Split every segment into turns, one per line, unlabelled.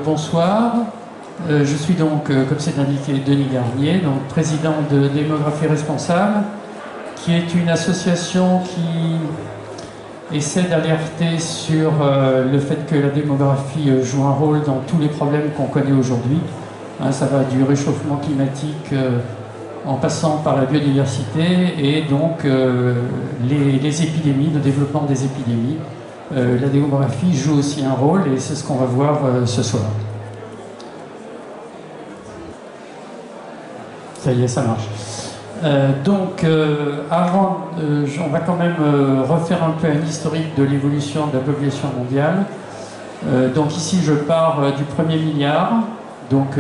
Bonsoir, je suis donc, comme c'est indiqué, Denis Garnier, donc président de Démographie Responsable, qui est une association qui essaie d'alerter sur le fait que la démographie joue un rôle dans tous les problèmes qu'on connaît aujourd'hui. Ça va du réchauffement climatique en passant par la biodiversité et donc les épidémies, le développement des épidémies. La démographie joue aussi un rôle et c'est ce qu'on va voir ce soir. Ça y est, ça marche. Avant, on va quand même refaire un peu un historique de l'évolution de la population mondiale. Donc ici, je pars du premier milliard. Donc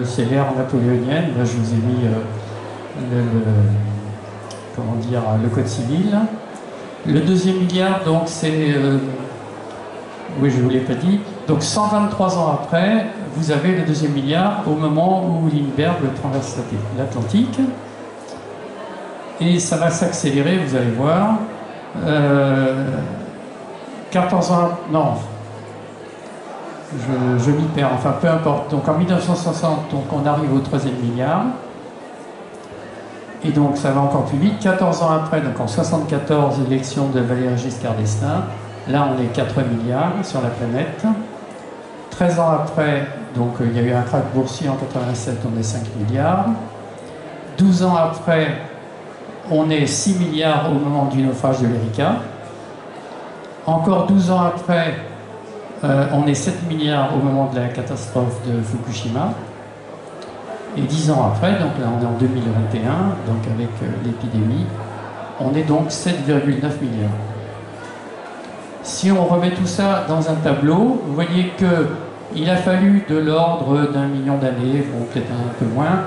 c'est l'ère napoléonienne. Là, je vous ai mis le code civil. Le deuxième milliard, donc c'est... oui, je ne vous l'ai pas dit. Donc 123 ans après, vous avez le deuxième milliard au moment où Lindbergh traverse l'Atlantique. Et ça va s'accélérer, vous allez voir. 14 ans... Non. Je m'y perds, enfin peu importe. Donc en 1960, donc, on arrive au troisième milliard. Et donc ça va encore plus vite. 14 ans après, donc en 74, élection de Valéry Giscard d'Estaing. Là, on est 4 milliards sur la planète. 13 ans après, donc il y a eu un krach boursier en 87, on est 5 milliards. 12 ans après, on est 6 milliards au moment du naufrage de l'Erika. Encore 12 ans après, on est 7 milliards au moment de la catastrophe de Fukushima. Et 10 ans après, donc là on est en 2021, donc avec l'épidémie, on est donc 7,9 milliards. Si on remet tout ça dans un tableau, vous voyez qu'il a fallu de l'ordre d'1 million d'années, bon, peut-être un peu moins,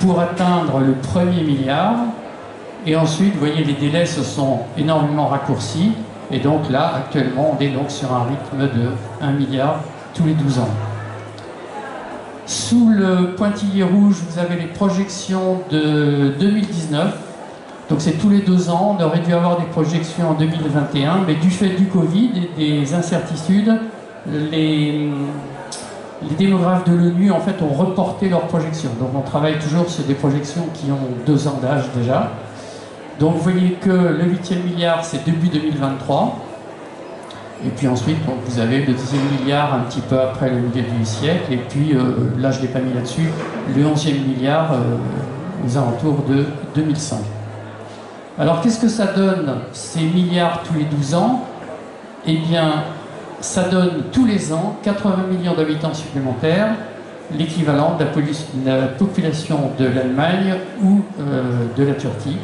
pour atteindre le premier milliard. Et ensuite, vous voyez, les délais se sont énormément raccourcis. Et donc là, actuellement, on est donc sur un rythme de 1 milliard tous les 12 ans. Sous le pointillé rouge, vous avez les projections de 2019. Donc c'est tous les 2 ans. On aurait dû avoir des projections en 2021, mais du fait du Covid et des incertitudes, les démographes de l'ONU en fait ont reporté leurs projections. Donc on travaille toujours sur des projections qui ont 2 ans d'âge déjà. Donc vous voyez que le 8e milliard c'est début 2023. Et puis ensuite, donc, vous avez le 10e milliard un petit peu après le milieu du siècle. Et puis là, je ne l'ai pas mis là-dessus, le 11e milliard aux alentours de 2100. Alors qu'est-ce que ça donne ces milliards tous les 12 ans? Eh bien, ça donne tous les ans 80 millions d'habitants supplémentaires, l'équivalent de la population de l'Allemagne ou de la Turquie.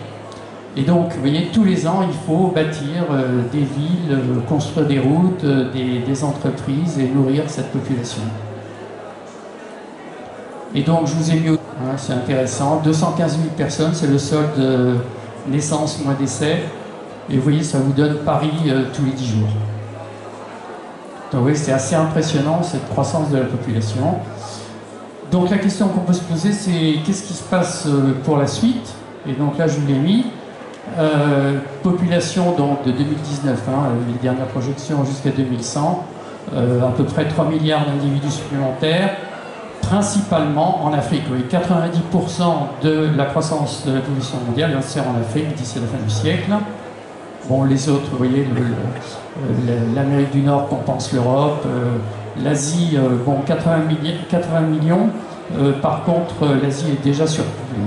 Et donc, vous voyez, tous les ans, il faut bâtir des villes, construire des routes, des entreprises et nourrir cette population. Et donc, je vous ai mis, c'est intéressant, 215 000 personnes, c'est le solde naissance moins décès. Et vous voyez, ça vous donne Paris tous les 10 jours. Donc, vous voyez, c'est assez impressionnant, cette croissance de la population. Donc, la question qu'on peut se poser, c'est qu'est-ce qui se passe pour la suite? Et donc là, je vous l'ai mis. Population donc de 2019, les dernières projections jusqu'à 2100, à peu près 3 milliards d'individus supplémentaires, principalement en Afrique. Oui, 90% de la croissance de la population mondiale sert en Afrique d'ici la fin du siècle. Bon, les autres, vous voyez, l'Amérique du Nord compense l'Europe, l'Asie, bon, 80 millions, par contre, l'Asie est déjà surpeuplée.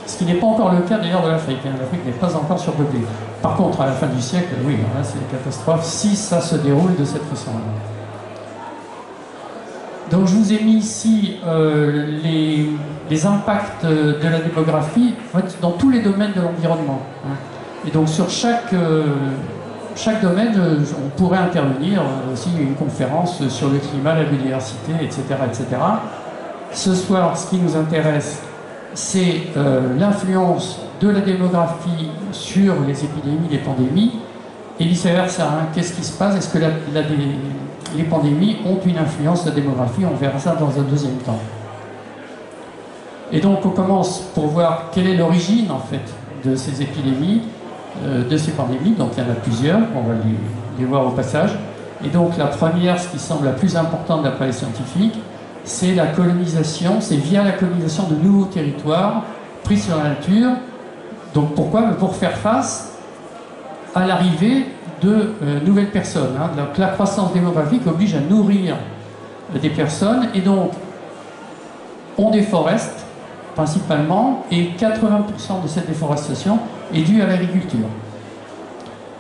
Ce qui n'est pas encore le cas d'ailleurs de l'Afrique. L'Afrique n'est pas encore surpeuplée. Par contre, à la fin du siècle, oui, là c'est une catastrophe si ça se déroule de cette façon-là. Donc je vous ai mis ici les impacts de la démographie en fait, dans tous les domaines de l'environnement. Et donc sur chaque domaine, on pourrait intervenir aussi une conférence sur le climat, la biodiversité, etc., etc. Ce soir, ce qui nous intéresse, c'est l'influence de la démographie sur les épidémies, les pandémies, et vice-versa. Qu'est-ce qui se passe? Est-ce que les pandémies ont une influence sur la démographie? On verra ça dans un deuxième temps. Et donc on commence pour voir quelle est l'origine en fait de ces épidémies, de ces pandémies. Donc il y en a plusieurs, on va les voir au passage. Et donc la première, ce qui semble la plus importante d'après les scientifiques, c'est la colonisation, c'est via la colonisation de nouveaux territoires pris sur la nature. Donc pourquoi? Pour faire face à l'arrivée de nouvelles personnes. Hein. Donc la croissance démographique oblige à nourrir des personnes, et donc on déforeste principalement, et 80% de cette déforestation est due à l'agriculture.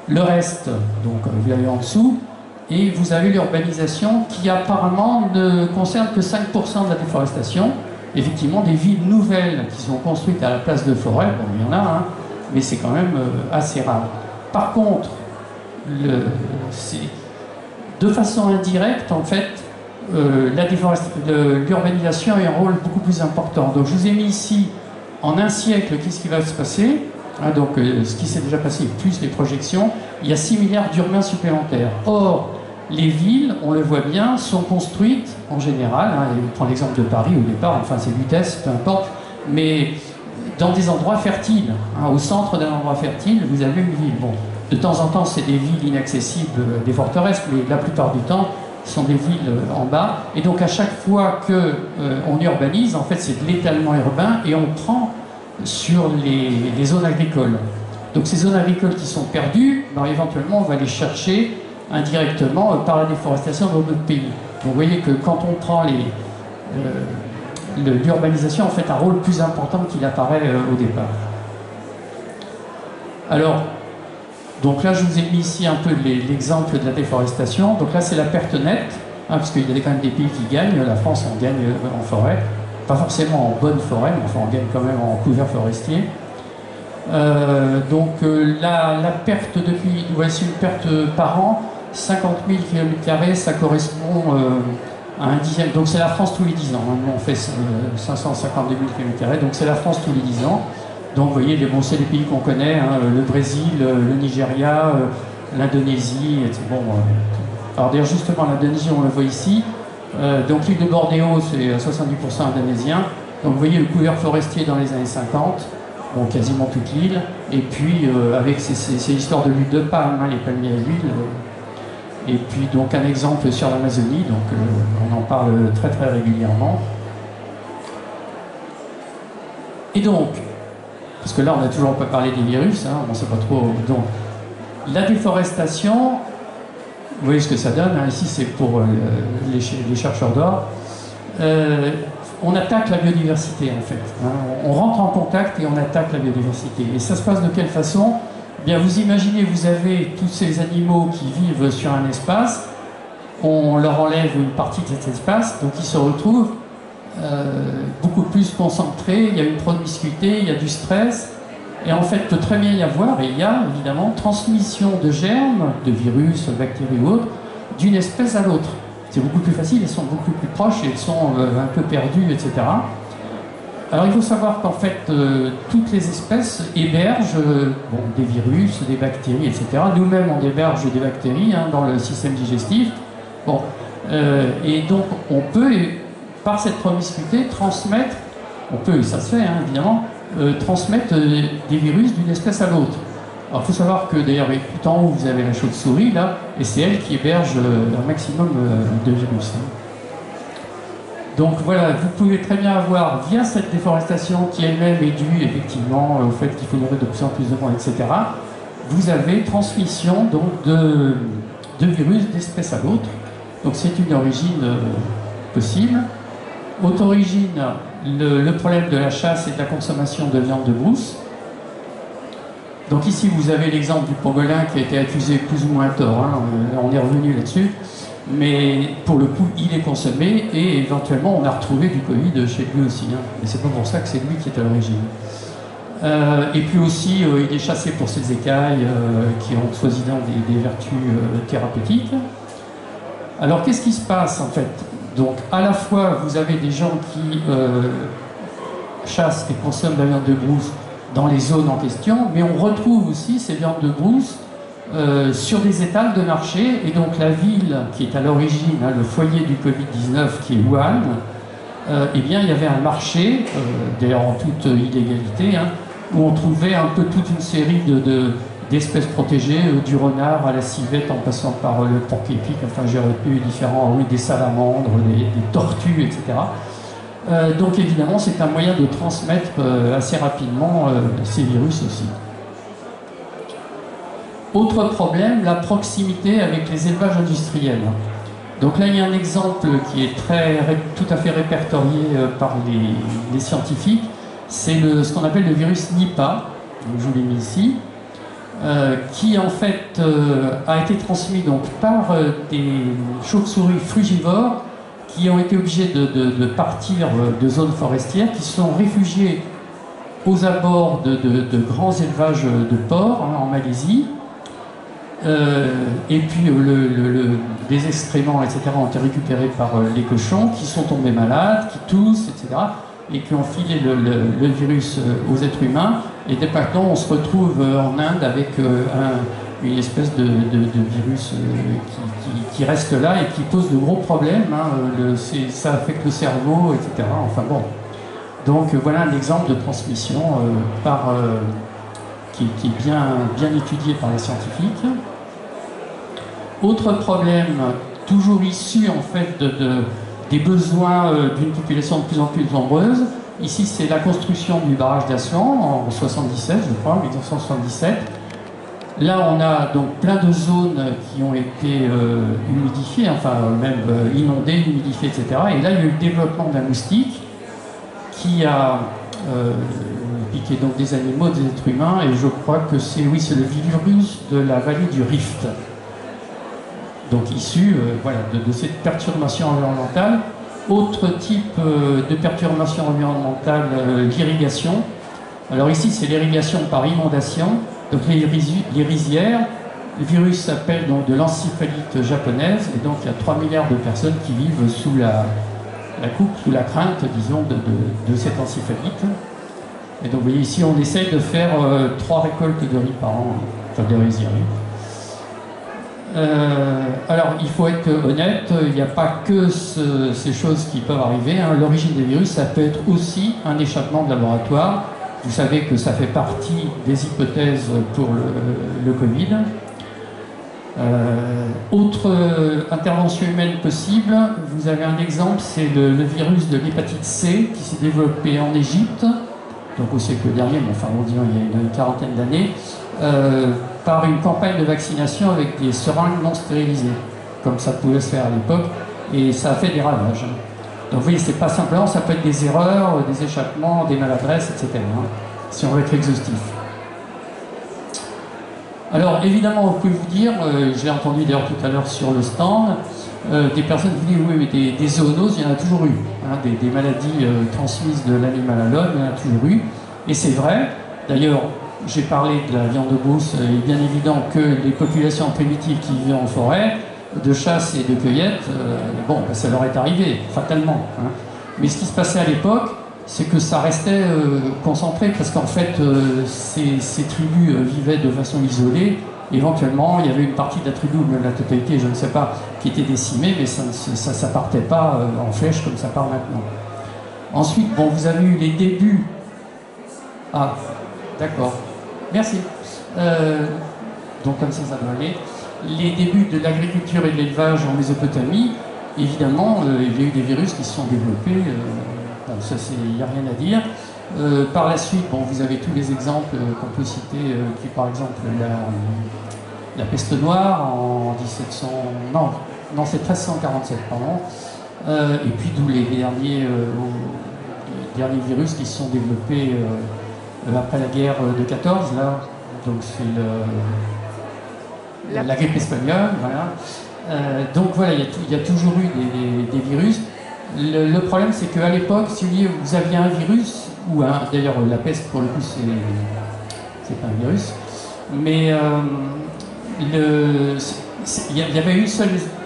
Le reste, donc vous l'avez en dessous, et vous avez l'urbanisation qui apparemment ne concerne que 5% de la déforestation. Effectivement, des villes nouvelles qui sont construites à la place de forêts, bon, il y en a, hein, mais c'est quand même assez rare. Par contre, de façon indirecte, en fait, l'urbanisation a un rôle beaucoup plus important. Donc je vous ai mis ici, en un siècle, qu'est-ce qui va se passer, hein, donc ce qui s'est déjà passé, plus les projections, il y a 6 milliards d'urbains supplémentaires. Or, les villes, on le voit bien, sont construites en général, hein, on prend l'exemple de Paris au départ, enfin c'est Lutèce, peu importe, mais dans des endroits fertiles, hein, au centre d'un endroit fertile, vous avez une ville. Bon, de temps en temps, c'est des villes inaccessibles, des forteresses, mais la plupart du temps, ce sont des villes en bas. Et donc à chaque fois qu'on urbanise, en fait, c'est de l'étalement urbain, et on prend sur les zones agricoles. Donc ces zones agricoles qui sont perdues, ben, éventuellement, on va les chercher indirectement par la déforestation dans notre pays. Donc vous voyez que quand on prend l'urbanisation, en fait, un rôle plus important qu'il apparaît au départ. Alors, donc là, je vous ai mis ici un peu l'exemple de la déforestation. Donc là, c'est la perte nette, hein, parce qu'il y a quand même des pays qui gagnent. La France, on gagne en forêt. Pas forcément en bonne forêt, mais enfin, on gagne quand même en couvert forestier. La perte depuis, voici une perte par an, 50 000 km², ça correspond à un dixième. Donc c'est la France tous les 10 ans. Hein. Nous, on fait 552 000 km², donc c'est la France tous les 10 ans. Donc vous voyez, c'est les pays qu'on connaît, hein, le Brésil, le Nigeria, l'Indonésie, etc. Bon, alors d'ailleurs justement l'Indonésie, on le voit ici. Donc l'île de Bornéo, c'est 70% indonésien. Donc vous voyez le couvert forestier dans les années 50, bon, quasiment toute l'île. Et puis avec ces histoires de l'huile de palme, hein, les palmiers à l'huile. Et puis donc un exemple sur l'Amazonie, donc on en parle très très régulièrement. Et donc, parce que là, on n'a toujours pas parlé des virus, hein, on ne sait pas trop. Donc, la déforestation, vous voyez ce que ça donne, hein, ici c'est pour les chercheurs d'or. On attaque la biodiversité, en fait. Hein, on rentre en contact et on attaque la biodiversité. Et ça se passe de quelle façon? Eh bien, vous imaginez, vous avez tous ces animaux qui vivent sur un espace, on leur enlève une partie de cet espace, donc ils se retrouvent beaucoup plus concentré, il y a une promiscuité, il y a du stress, et en fait peut très bien y avoir, et il y a évidemment transmission de germes, de virus, bactéries ou autres, d'une espèce à l'autre. C'est beaucoup plus facile, elles sont beaucoup plus proches, elles sont un peu perdues, etc. Alors il faut savoir qu'en fait toutes les espèces hébergent des virus, des bactéries, etc. Nous-mêmes on héberge des bactéries, hein, dans le système digestif. Bon, et donc on peut, par cette promiscuité, transmettre, on peut, et ça se fait, hein, évidemment, transmettre des virus d'une espèce à l'autre. Alors il faut savoir que d'ailleurs, tout en haut, vous avez la chauve-souris, là, et c'est elle qui héberge un maximum de virus. Hein. Donc voilà, vous pouvez très bien avoir, via cette déforestation qui elle-même est due effectivement au fait qu'il faut nourrir de plus en plus de monde, etc., vous avez transmission donc, de virus d'espèce à l'autre. Donc c'est une origine possible. Autre origine, le problème de la chasse et de la consommation de viande de brousse. Donc ici vous avez l'exemple du pangolin qui a été accusé plus ou moins à tort, hein, on est revenu là-dessus, mais pour le coup il est consommé et éventuellement on a retrouvé du Covid chez lui aussi, hein, et c'est pas pour ça que c'est lui qui est à l'origine. Et puis aussi il est chassé pour ses écailles qui ont soi-disant des vertus thérapeutiques. Alors qu'est-ce qui se passe en fait? Donc à la fois vous avez des gens qui chassent et consomment de la viande de brousse dans les zones en question, mais on retrouve aussi ces viandes de brousse sur des étals de marché, et donc la ville qui est à l'origine, hein, le foyer du Covid-19 qui est Wuhan, eh bien il y avait un marché, d'ailleurs en toute illégalité, hein, où on trouvait un peu toute une série d'espèces protégées, du renard à la civette en passant par le porc-épic, enfin j'ai retenu différents, oui, des salamandres, des tortues, etc. Donc évidemment c'est un moyen de transmettre assez rapidement ces virus aussi. Autre problème, la proximité avec les élevages industriels. Donc là il y a un exemple qui est tout à fait répertorié par les scientifiques, c'est ce qu'on appelle le virus Nipah, donc je vous l'ai mis ici, qui en fait a été transmis donc, par des chauves-souris frugivores qui ont été obligés de partir de zones forestières, qui se sont réfugiés aux abords de grands élevages de porcs en Malaisie. Et puis des excréments, etc., ont été récupérés par les cochons qui sont tombés malades, qui toussent, etc., et qui ont filé le virus aux êtres humains. Et dès maintenant, on se retrouve en Inde avec une espèce de virus qui reste là et qui pose de gros problèmes. Hein. Ça affecte le cerveau, etc. Enfin bon. Donc voilà un exemple de transmission qui est bien étudié par les scientifiques. Autre problème, toujours issu en fait des besoins d'une population de plus en plus nombreuse. Ici, c'est la construction du barrage d'Aslan en 1977, je crois, 1977. Là, on a donc plein de zones qui ont été humidifiées, enfin même inondées, humidifiées, etc. Et là, il y a eu le développement d'un moustique qui a piqué donc des animaux, des êtres humains, et je crois que c'est le virus de la vallée du Rift. Donc issu voilà, de cette perturbation environnementale. Autre type de perturbation environnementale, l'irrigation. Alors ici, c'est l'irrigation par inondation. Donc les rizières, le virus s'appelle donc de l'encéphalite japonaise, et donc il y a 3 milliards de personnes qui vivent sous la coupe, sous la crainte, disons, de cette encéphalite. Et donc vous voyez ici, on essaye de faire 3 récoltes de riz par an, enfin de rizières. Alors, il faut être honnête, il n'y a pas que ces choses qui peuvent arriver. Hein. L'origine des virus, ça peut être aussi un échappement de laboratoire. Vous savez que ça fait partie des hypothèses pour le Covid. Autre intervention humaine possible, vous avez un exemple, c'est le virus de l'hépatite C qui s'est développé en Égypte, donc au siècle dernier, mais enfin, on dit il y a une quarantaine d'années, par une campagne de vaccination avec des seringues non stérilisées, comme ça pouvait se faire à l'époque, et ça a fait des ravages. Donc vous voyez, c'est pas simplement, ça peut être des erreurs, des échappements, des maladresses, etc., hein, si on veut être exhaustif. Alors évidemment, vous pouvez vous dire, je l'ai entendu d'ailleurs tout à l'heure sur le stand, des personnes qui disent oui, mais des zoonoses, il y en a toujours eu, hein, des maladies transmises de l'animal à l'homme, il y en a toujours eu, et c'est vrai. D'ailleurs, j'ai parlé de la viande de brousse, il est bien évident que les populations primitives qui vivaient en forêt, de chasse et de cueillette, bon, ben, ça leur est arrivé, fatalement. Hein. Mais ce qui se passait à l'époque, c'est que ça restait concentré, parce qu'en fait, ces tribus vivaient de façon isolée. Éventuellement, il y avait une partie de la tribu, ou même la totalité, je ne sais pas, qui était décimée, mais ça ne partait pas en flèche comme ça part maintenant. Ensuite, bon, vous avez eu les débuts... Ah, d'accord. Merci. Donc comme ça doit aller. Les débuts de l'agriculture et de l'élevage en Mésopotamie, évidemment, il y a eu des virus qui se sont développés, bon, ça il n'y a rien à dire. Par la suite, bon, vous avez tous les exemples qu'on peut citer, qui par exemple la peste noire en 1700... Non, c'est 1347, pardon. Et puis d'où les derniers virus qui se sont développés après la guerre de 14, là, donc c'est la grippe espagnole, voilà. Donc voilà, il y a toujours eu des virus. Le problème, c'est qu'à l'époque, si vous aviez un virus, ou d'ailleurs la peste pour le coup, c'est pas un virus, mais il y avait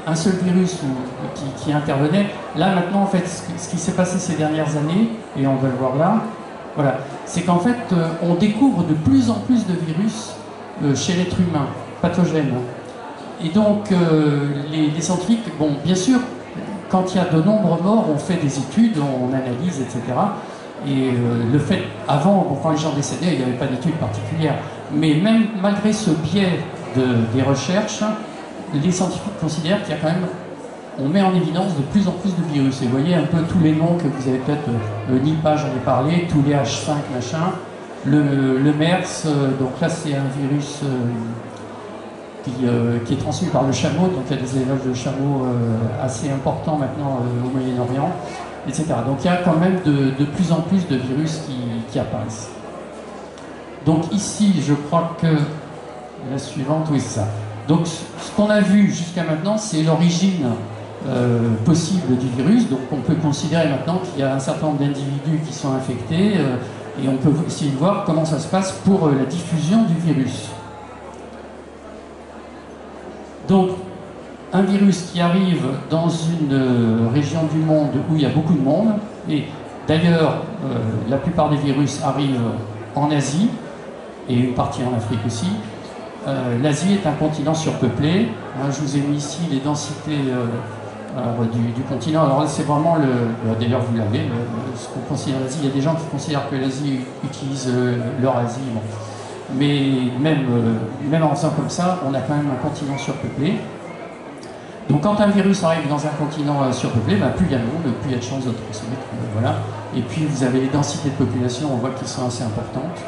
un seul virus qui intervenait. Là maintenant, en fait, ce qui s'est passé ces dernières années, et on va le voir là, voilà, c'est qu'en fait, on découvre de plus en plus de virus chez l'être humain, pathogènes. Et donc, les scientifiques, bon, bien sûr, quand il y a de nombreux morts, on fait des études, on analyse, etc. Et le fait, avant, bon, quand les gens décédaient, il n'y avait pas d'études particulières. Mais même malgré ce biais des recherches, les scientifiques considèrent qu'il y a quand même, on met en évidence de plus en plus de virus. Et vous voyez un peu tous les noms que vous avez peut-être, Nipah, j'en ai parlé, tous les H5 machin, le MERS, donc là c'est un virus qui est transmis par le chameau, donc il y a des élevages de chameaux assez importants maintenant au Moyen-Orient, etc. Donc il y a quand même de plus en plus de virus qui apparaissent. Donc ici, je crois que la suivante, oui c'est ça. Donc ce qu'on a vu jusqu'à maintenant, c'est l'origine possible du virus. Donc on peut considérer maintenant qu'il y a un certain nombre d'individus qui sont infectés et on peut essayer de voir comment ça se passe pour la diffusion du virus. Donc un virus qui arrive dans une région du monde où il y a beaucoup de monde, et d'ailleurs la plupart des virus arrivent en Asie et une partie en Afrique aussi. L'Asie est un continent surpeuplé. Je vous ai mis ici les densités du continent. Alors là, c'est vraiment d'ailleurs, vous l'avez, ce qu'on considère l'Asie. Il y a des gens qui considèrent que l'Asie utilise leur Asie. Bon. Mais même en faisant comme ça, on a quand même un continent surpeuplé. Donc quand un virus arrive dans un continent surpeuplé, plus il y a de monde, plus il y a de chances de transmettre. Voilà. Et puis vous avez les densités de population, on voit qu'elles sont assez importantes.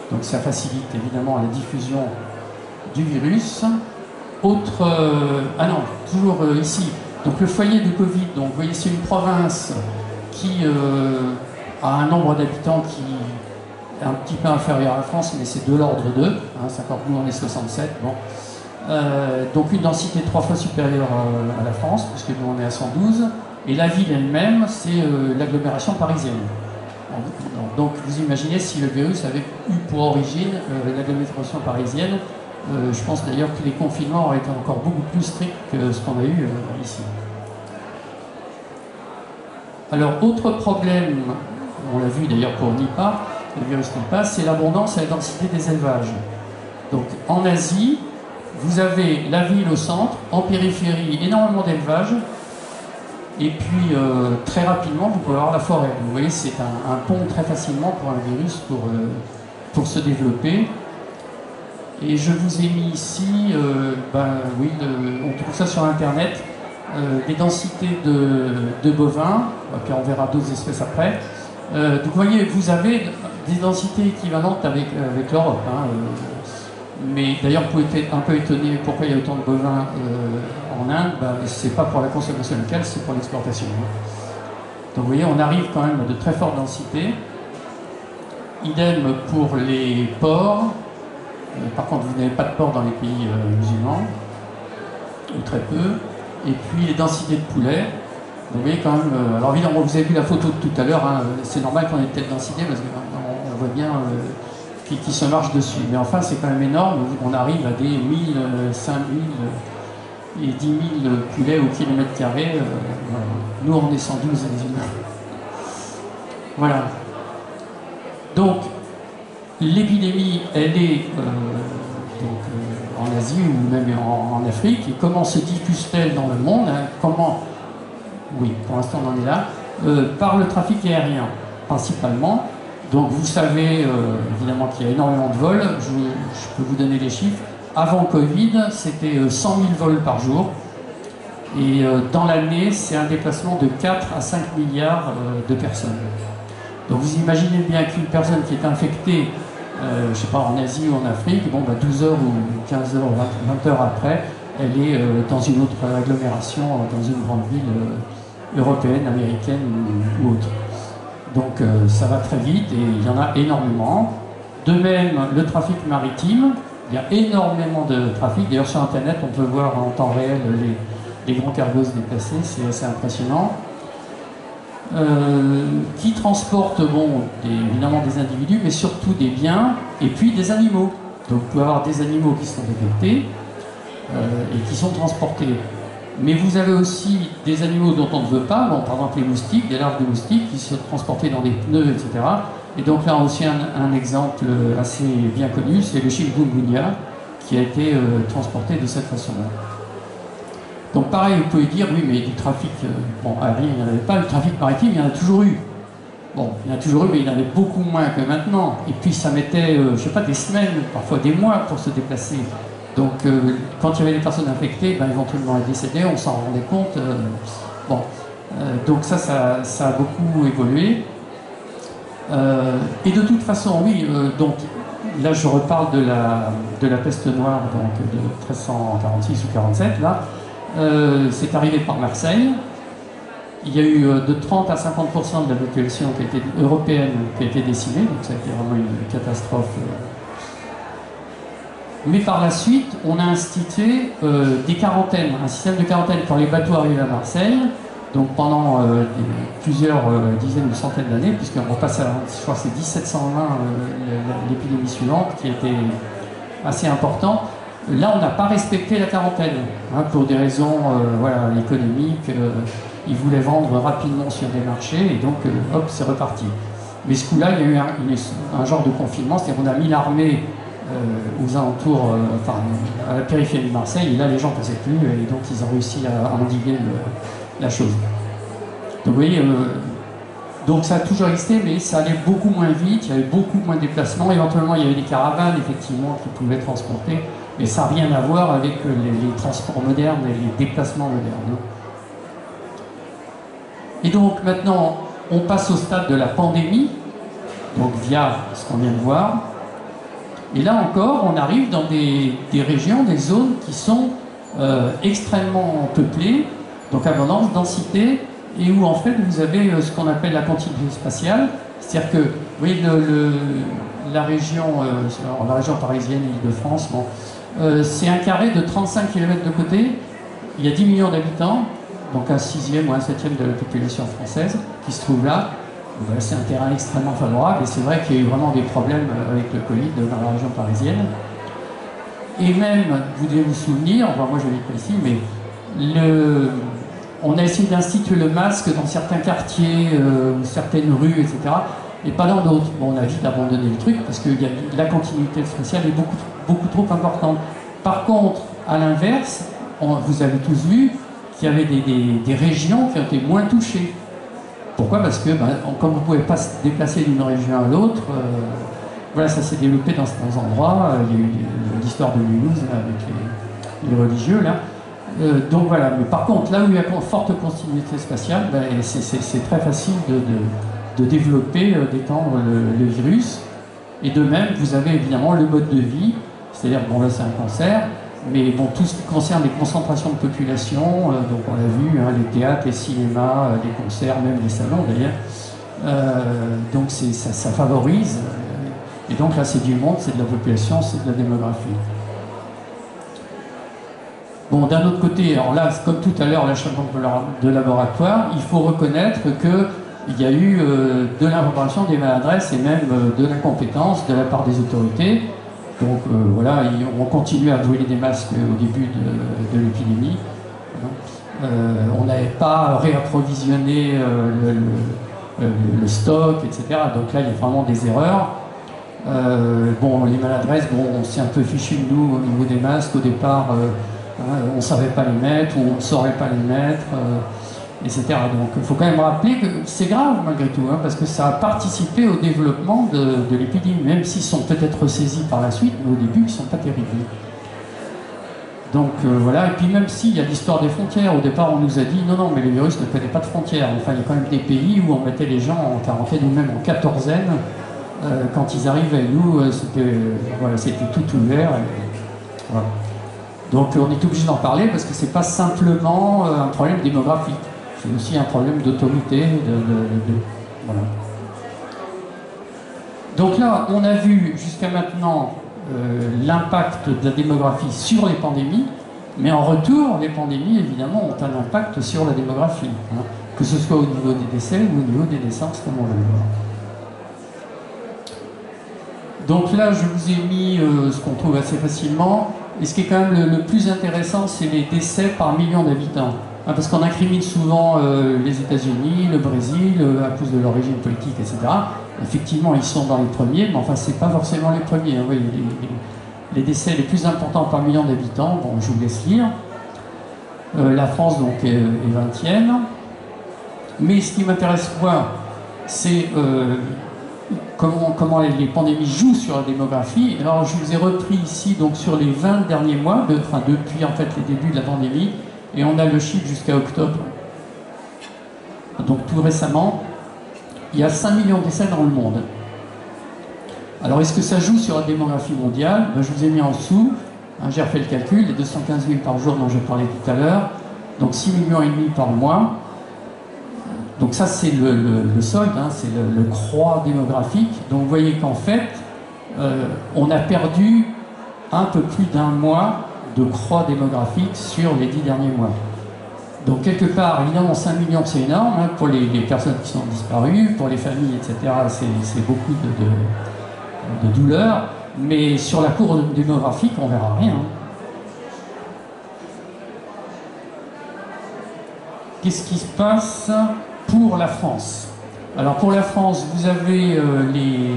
Donc ça facilite évidemment la diffusion du virus. Toujours ici, donc le foyer de Covid, donc vous voyez c'est une province qui a un nombre d'habitants qui est un petit peu inférieur à la France, mais c'est de l'ordre de, nous on est 67, bon. Donc une densité 3 fois supérieure à la France, puisque nous on est à 112, et la ville elle-même, c'est l'agglomération parisienne. Donc vous imaginez si le virus avait eu pour origine l'agglomération parisienne, je pense d'ailleurs que les confinements auraient été encore beaucoup plus stricts que ce qu'on a eu ici. Alors autre problème, on l'a vu d'ailleurs pour Nipah, le virus Nipah, c'est l'abondance et la densité des élevages. Donc en Asie, vous avez la ville au centre, en périphérie énormément d'élevages, et puis très rapidement vous pouvez avoir la forêt. Vous voyez, c'est un pont très facilement pour un virus pour se développer. Et je vous ai mis ici, on trouve ça sur internet, les densités de bovins, puis on verra d'autres espèces après. Donc vous voyez, vous avez des densités équivalentes avec l'Europe. Mais d'ailleurs, vous pouvez être un peu étonné pourquoi il y a autant de bovins en Inde. C'est pas pour la consommation locale, c'est pour l'exportation. Donc vous voyez, on arrive quand même à de très fortes densités. Idem pour les porcs. Par contre, vous n'avez pas de porcs dans les pays musulmans, ou très peu. Et puis les densités de poulets. Vous voyez quand même. Alors évidemment, vous avez vu la photo de tout à l'heure. C'est normal qu'on ait de telle densité parce qu'on voit bien qui se marche dessus. Mais enfin, c'est quand même énorme. On arrive à des 1000, 5000 et 10 000 poulets au kilomètre carré. Voilà. Nous, on est 112 les humains. Voilà. Donc, l'épidémie, elle est en Asie ou même en Afrique. Et comment se diffuse-t-elle dans le monde, Oui, pour l'instant, on en est là. Par le trafic aérien, principalement. Donc vous savez évidemment qu'il y a énormément de vols, je peux vous donner les chiffres. Avant Covid, c'était 100 000 vols par jour. Et dans l'année, c'est un déplacement de 4 à 5 milliards de personnes. Donc vous imaginez bien qu'une personne qui est infectée, je ne sais pas, en Asie ou en Afrique, 12 heures ou 15 heures, 20 heures après, elle est dans une autre agglomération, dans une grande ville européenne, américaine ou autre. Donc ça va très vite et il y en a énormément. De même, le trafic maritime, il y a énormément de trafic. D'ailleurs sur Internet, on peut voir en temps réel les grands cargos se déplacer, c'est assez impressionnant. Qui transportent évidemment des individus, mais surtout des biens et puis des animaux. Donc vous pouvez avoir des animaux qui sont détectés et qui sont transportés. Mais vous avez aussi des animaux dont on ne veut pas, par exemple les moustiques, des larves de moustiques qui sont transportées dans des pneus, etc. Et donc là aussi un exemple assez bien connu, c'est le chikungunya qui a été transporté de cette façon-là. Donc pareil, vous pouvez dire, oui mais du trafic aérien il n'y en avait pas, le trafic maritime il y en a toujours eu. Bon, il y en a toujours eu, mais il y en avait beaucoup moins que maintenant. Et puis ça mettait, je sais pas, des semaines, parfois des mois pour se déplacer. Donc quand il y avait des personnes infectées, ben, éventuellement elles décédaient, on s'en rendait compte. Bon, donc ça a beaucoup évolué. Et de toute façon, oui, donc là je reparle de la peste noire, donc de 1346 ou 47, là. C'est arrivé par Marseille. Il y a eu de 30 à 50% de la population européenne qui a été décimée, donc ça a été vraiment une catastrophe. Mais par la suite, on a institué des quarantaines, un système de quarantaine quand les bateaux arrivent à Marseille, donc pendant plusieurs dizaines ou centaines d'années, puisqu'on repasse à, je crois que c'est 1720, l'épidémie suivante, qui était assez importante. Là, on n'a pas respecté la quarantaine, hein, pour des raisons voilà, économiques. Ils voulaient vendre rapidement sur des marchés, et donc, hop, c'est reparti. Mais ce coup-là, il y a eu un genre de confinement, c'est-à-dire qu'on a mis l'armée aux alentours, enfin, à la périphérie de Marseille, et là, les gens ne passaient plus, et donc ils ont réussi à endiguer la chose. Donc, vous voyez, donc ça a toujours existé, mais ça allait beaucoup moins vite, il y avait beaucoup moins de déplacements, éventuellement, il y avait des caravanes, effectivement, qui pouvaient transporter, mais ça n'a rien à voir avec les transports modernes et les déplacements modernes. Et donc maintenant, on passe au stade de la pandémie, donc via ce qu'on vient de voir. Et là encore, on arrive dans des régions, des zones qui sont extrêmement peuplées, donc abondance, densité, et où en fait vous avez ce qu'on appelle la continuité spatiale, c'est-à-dire que, vous voyez, la région parisienne, Île-de-France, bon, c'est un carré de 35 km de côté, il y a 10 millions d'habitants, donc un sixième ou un septième de la population française qui se trouve là. C'est un terrain extrêmement favorable, et c'est vrai qu'il y a eu vraiment des problèmes avec le Covid dans la région parisienne. Et même, vous devez vous souvenir, enfin moi je ne l'ai pas ici, mais on a essayé d'instituer le masque dans certains quartiers, certaines rues, etc. Et pas dans d'autres. Bon, on a vite abandonné le truc parce que la continuité spatiale est beaucoup trop importante. Par contre, à l'inverse, vous avez tous vu qu'il y avait des régions qui ont été moins touchées. Pourquoi? Parce que, comme vous ne pouvez pas se déplacer d'une région à l'autre, voilà, ça s'est développé dans certains endroits. Il y a eu l'histoire de Mulhouse avec les religieux, là. Donc voilà, mais par contre, là où il y a une forte continuité spatiale, c'est très facile de développer, d'étendre le virus. Et de même, vous avez évidemment le mode de vie, c'est-à-dire, bon là c'est un cancer, mais bon, tout ce qui concerne les concentrations de population, donc on l'a vu, hein, les théâtres, les cinémas, les concerts, même les salons d'ailleurs, donc ça favorise, et donc là c'est du monde, c'est de la population, c'est de la démographie. Bon, d'un autre côté, alors là, comme tout à l'heure, la chambre de laboratoire, il faut reconnaître qu'il y a eu de l'information, des maladresses et même de l'incompétence de la part des autorités. Donc voilà, on continue à brûler des masques au début de l'épidémie. On n'avait pas réapprovisionné le stock, etc. Donc là, il y a vraiment des erreurs. Bon, les maladresses, bon, on s'est un peu fichu de nous au niveau des masques au départ. On ne savait pas les mettre ou on ne saurait pas les mettre, etc. Donc il faut quand même rappeler que c'est grave malgré tout, hein, parce que ça a participé au développement de l'épidémie, même s'ils sont peut-être ressaisis par la suite, mais au début ils ne sont pas terribles. Donc voilà, et puis même s'il y a l'histoire des frontières, au départ on nous a dit non, mais le virus ne connaît pas de frontières. Enfin, il y a quand même des pays où on mettait les gens en quarantaine ou même en quatorzaine. Quand ils arrivaient, nous, c'était tout ouvert. Et, voilà. Donc on est obligé d'en parler parce que c'est pas simplement un problème démographique, c'est aussi un problème d'autorité. Voilà. Donc là, on a vu jusqu'à maintenant l'impact de la démographie sur les pandémies, mais en retour, les pandémies, évidemment, ont un impact sur la démographie, hein, que ce soit au niveau des décès ou au niveau des naissances, comme on le voit. Donc là, je vous ai mis ce qu'on trouve assez facilement. Et ce qui est quand même le plus intéressant, c'est les décès par million d'habitants. Hein, parce qu'on incrimine souvent les États-Unis, le Brésil, à cause de l'origine politique, etc. Effectivement, ils sont dans les premiers, mais enfin, c'est pas forcément les premiers. Hein. Oui, les décès les plus importants par million d'habitants, bon, je vous laisse lire. La France, donc, est 20e. Mais ce qui m'intéresse, moi, c'est comment les pandémies jouent sur la démographie. Alors je vous ai repris ici donc sur les 20 derniers mois, depuis en fait les débuts de la pandémie, et on a le chiffre jusqu'à octobre. Donc tout récemment, il y a 5 millions de décès dans le monde. Alors est-ce que ça joue sur la démographie mondiale? Ben, je vous ai mis en dessous, hein, j'ai refait le calcul, les 215 000 par jour dont je parlais tout à l'heure, donc 6,5 millions par mois. Donc ça c'est le solde, hein, c'est le croît démographique. Donc vous voyez qu'en fait, on a perdu un peu plus d'un mois de croît démographique sur les 10 derniers mois. Donc quelque part, évidemment 5 millions c'est énorme, hein, pour les personnes qui sont disparues, pour les familles, etc. C'est beaucoup de douleur, mais sur la courbe démographique on verra rien. Qu'est-ce qui se passe pour la France? Alors pour la France, vous avez les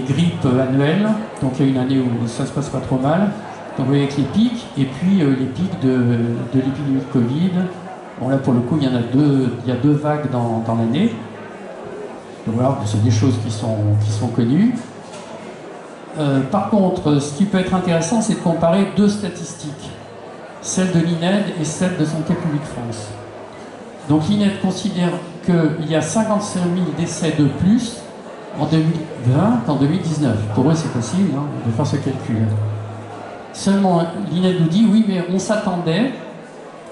grippes annuelles, donc il y a une année où ça se passe pas trop mal, donc vous voyez avec les pics, et puis les pics de l'épidémie de Covid. Bon là pour le coup il y en a deux vagues dans l'année, donc voilà, c'est des choses qui sont connues. Par contre, ce qui peut être intéressant, c'est de comparer deux statistiques, celle de l'INED et celle de Santé publique France. Donc l'INED considère qu'il y a 55 000 décès de plus en 2020 qu'en 2019. Pour eux, c'est possible hein, de faire ce calcul. Seulement, l'INED nous dit, oui, mais on s'attendait,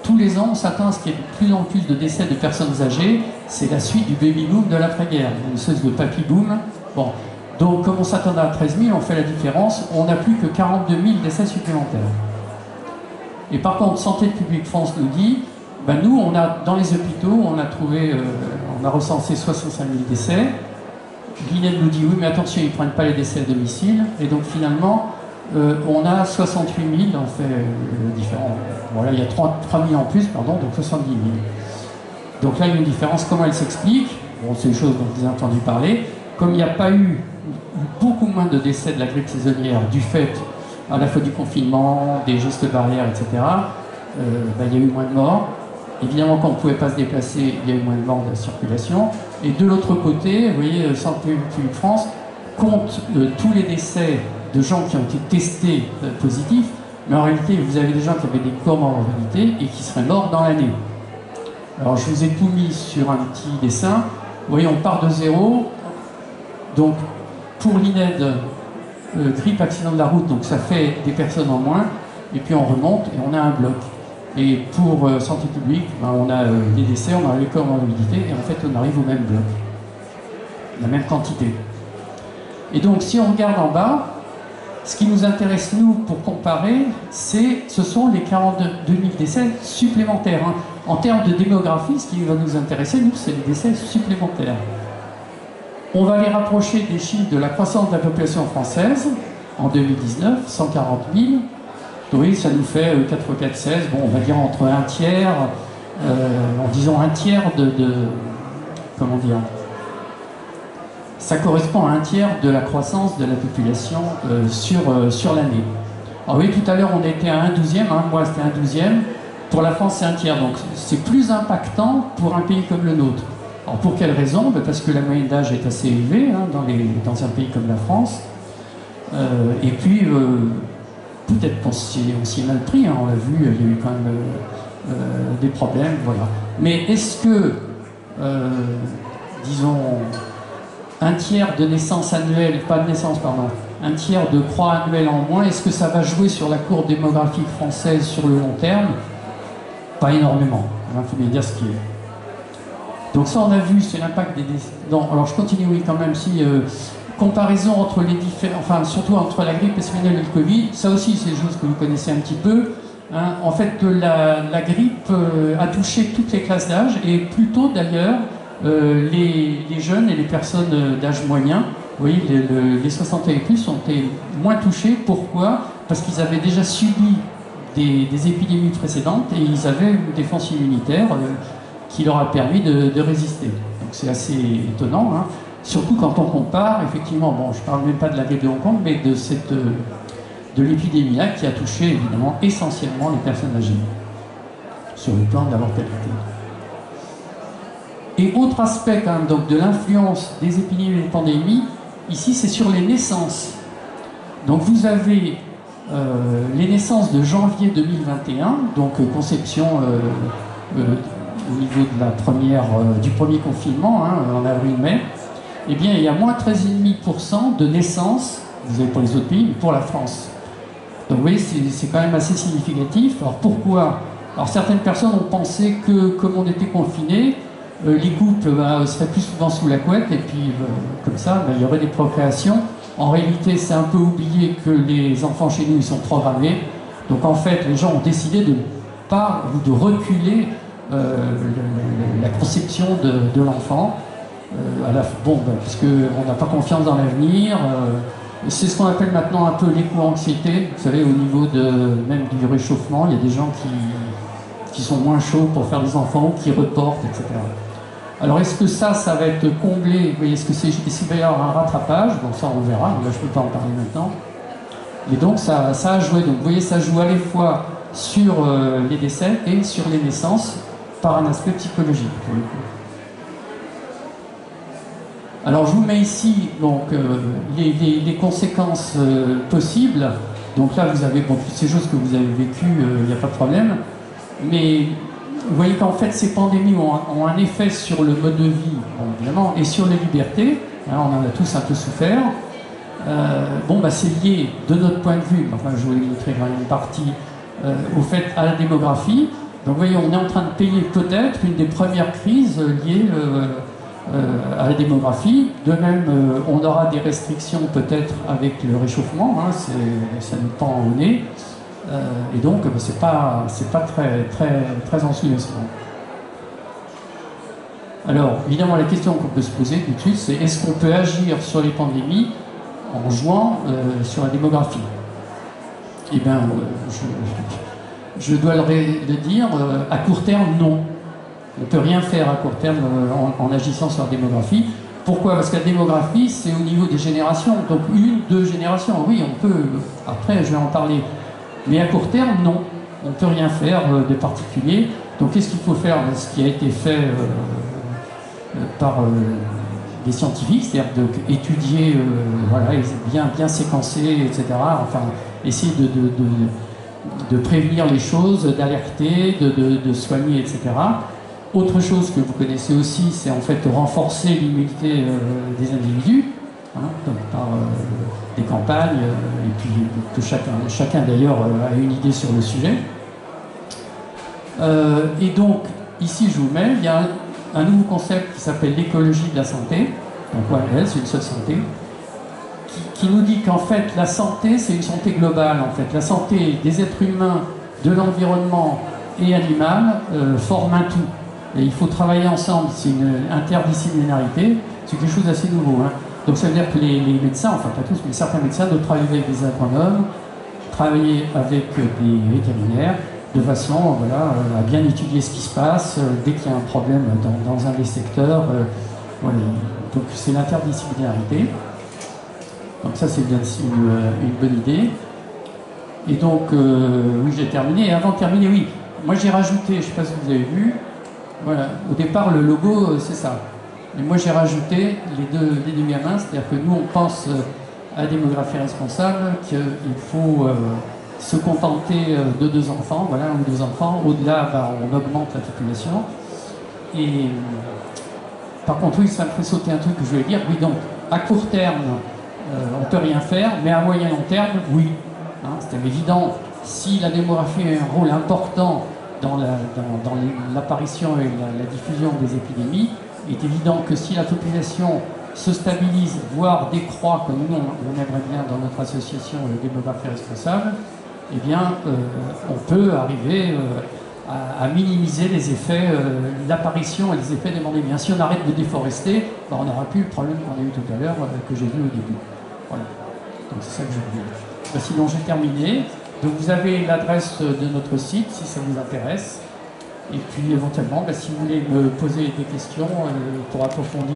tous les ans, on s'attend à ce qu'il y ait de plus en plus de décès de personnes âgées. C'est la suite du baby-boom de l'après-guerre, une espèce de papy-boom. Bon, donc comme on s'attendait à 13 000, on fait la différence, on n'a plus que 42 000 décès supplémentaires. Et par contre, Santé publique France nous dit, ben nous, on a, dans les hôpitaux, on a recensé 65 000 décès. L'INED nous dit, oui, mais attention, ils ne prennent pas les décès à domicile. Et donc finalement, on a 68 000, on fait différent. Voilà, il y a 3 000 en plus, pardon, donc 70 000. Donc là, il y a une différence. Comment elle s'explique? Bon, c'est des choses dont vous avez entendu parler. Comme il n'y a pas eu beaucoup moins de décès de la grippe saisonnière du fait à la fois du confinement, des gestes barrières, etc., ben, il y a eu moins de morts. Évidemment, quand on ne pouvait pas se déplacer, il y a eu moins de morts de la circulation. Et de l'autre côté, vous voyez, Santé publique France compte tous les décès de gens qui ont été testés positifs, mais en réalité, vous avez des gens qui avaient des comorbidités et qui seraient morts dans l'année. Alors, je vous ai tout mis sur un petit dessin. Vous voyez, on part de zéro. Donc, pour l'INED, grippe, accident de la route, donc ça fait des personnes en moins, et puis on remonte et on a un bloc. Et pour santé publique, ben, on a des décès, on a les comorbidités, et en fait on arrive au même bloc, la même quantité. Et donc si on regarde en bas, ce qui nous intéresse nous pour comparer, ce sont les 42 000 décès supplémentaires. Hein. En termes de démographie, ce qui va nous intéresser, nous, c'est les décès supplémentaires. On va les rapprocher des chiffres de la croissance de la population française en 2019, 140 000. Oui, ça nous fait 4 x 4, 16. Bon, on va dire entre un tiers, en disant un tiers comment dire, ça correspond à un tiers de la croissance de la population sur l'année. Alors oui, tout à l'heure on était à 1/12, hein, moi c'était 1/12. Pour la France c'est un tiers, donc c'est plus impactant pour un pays comme le nôtre. Alors pour quelle raison? Parce que la moyenne d'âge est assez élevée hein, dans un pays comme la France. Et puis, peut-être qu'on s'y est mal pris, hein, on l'a vu, il y a eu quand même des problèmes, voilà. Mais est-ce que, disons, un tiers de naissance annuelle, pas de naissance, pardon, un tiers de croix annuelle en moins, est-ce que ça va jouer sur la courbe démographique française sur le long terme? Pas énormément, il faut bien dire ce qui est. Donc ça on a vu, c'est l'impact des décès. Non, alors je continue, oui, quand même, si comparaison entre les différents, enfin surtout entre la grippe espagnole et le Covid, ça aussi c'est des choses que vous connaissez un petit peu. Hein. En fait, la grippe a touché toutes les classes d'âge, et plutôt d'ailleurs les jeunes et les personnes d'âge moyen. Vous voyez, les 60 ans et plus ont été moins touchés. Pourquoi? Parce qu'ils avaient déjà subi des épidémies précédentes et ils avaient une défense immunitaire qui leur a permis de résister. Donc c'est assez étonnant, hein. Surtout quand on compare, effectivement, bon, je ne parle même pas de la grippe de Hong Kong, mais de l'épidémie-là qui a touché évidemment essentiellement les personnes âgées sur le plan de la mortalité. Et autre aspect quand même, donc, de l'influence des épidémies et des pandémies, ici c'est sur les naissances. Donc vous avez les naissances de janvier 2021, donc conception au niveau de la du premier confinement, hein, en avril-mai. Eh bien il y a moins 13,5% de naissances, vous avez pour les autres pays, mais pour la France. Donc vous voyez, c'est quand même assez significatif. Alors pourquoi? Alors certaines personnes ont pensé que comme on était confinés, les couples seraient plus souvent sous la couette et puis comme ça il y aurait des procréations. En réalité c'est un peu oublié que les enfants chez nous ils sont programmés. Donc en fait les gens ont décidé de pas ou de reculer la conception de l'enfant. Parce qu'on n'a pas confiance dans l'avenir. C'est ce qu'on appelle maintenant un peu l'éco-anxiété. Vous savez, au niveau même du réchauffement, il y a des gens qui sont moins chauds pour faire des enfants, qui reportent, etc. Alors est-ce que ça va être comblé? Est-ce qu'il va y avoir un rattrapage? Donc ça on verra, là je ne peux pas en parler maintenant. Mais donc ça a joué, donc vous voyez ça joue à la fois sur les décès et sur les naissances par un aspect psychologique pour le coup. Alors je vous mets ici donc, les conséquences possibles. Donc là vous avez toutes ces choses que vous avez vécues, il n'y a pas de problème. Mais vous voyez qu'en fait ces pandémies ont un effet sur le mode de vie, évidemment, et sur les libertés. Hein, on en a tous un peu souffert. C'est lié de notre point de vue, enfin je vous l'ai montré quand même une partie, au fait à la démographie. Donc vous voyez, on est en train de payer peut-être une des premières crises liées à la démographie. De même, on aura des restrictions peut-être avec le réchauffement, hein, ça nous pend au nez. Et donc, c'est pas très enthousiasmant. Alors, évidemment, la question qu'on peut se poser tout de suite, c'est est-ce qu'on peut agir sur les pandémies en jouant sur la démographie? Eh bien, je dois le dire, à court terme, non. On ne peut rien faire à court terme en agissant sur la démographie. Pourquoi? Parce que la démographie, c'est au niveau des générations. Donc, 1-2 générations, oui, on peut. Après, je vais en parler. Mais à court terme, non. On ne peut rien faire de particulier. Donc qu'est-ce qu'il faut faire? Ce qui a été fait par des scientifiques, c'est-à-dire étudier, bien séquencer, etc. Enfin, essayer de prévenir les choses, d'alerter, de soigner, etc. Autre chose que vous connaissez aussi, c'est en fait renforcer l'immunité des individus. Hein, donc par des campagnes, et puis que chacun d'ailleurs a une idée sur le sujet. Et donc, ici je vous mets, il y a un nouveau concept qui s'appelle l'écologie de la santé, donc ONE, c'est une seule santé, qui nous dit qu'en fait la santé c'est une santé globale, en fait. La santé des êtres humains, de l'environnement et animal forme un tout. Et il faut travailler ensemble, c'est une interdisciplinarité, c'est quelque chose d'assez nouveau. Hein. Donc ça veut dire que les médecins, enfin pas tous, mais certains médecins doivent travailler avec des agronomes, travailler avec des vétérinaires, de façon à bien étudier ce qui se passe dès qu'il y a un problème dans un des secteurs. Voilà. Donc c'est l'interdisciplinarité. Donc ça c'est bien une bonne idée. Et donc, oui j'ai terminé. Et avant de terminer, oui, moi j'ai rajouté, je ne sais pas si vous avez vu, voilà, au départ le logo c'est ça. Mais moi j'ai rajouté les deux gamins, c'est-à-dire que nous on pense à la démographie responsable, qu'il faut se contenter de 2 enfants, voilà, 1 ou 2 enfants. Au-delà, on augmente la population. Et par contre, oui, ça me fait sauter un truc que je voulais dire. Oui, donc, à court terme, on ne peut rien faire, mais à moyen long terme, oui. Hein, c'est évident, si la démographie a un rôle important dans l'apparition et la diffusion des épidémies, il est évident que si la population se stabilise, voire décroît, comme nous on aimerait bien dans notre association Démographie Responsable, eh bien, on peut arriver à minimiser les effets, l'apparition et les effets des pandémies. Si on arrête de déforester, on n'aura plus le problème qu'on a eu tout à l'heure, que j'ai vu au début. Voilà. Donc c'est ça que je veux dire. Sinon, j'ai terminé. Donc vous avez l'adresse de notre site, si ça vous intéresse. Et puis éventuellement, si vous voulez me poser des questions pour approfondir.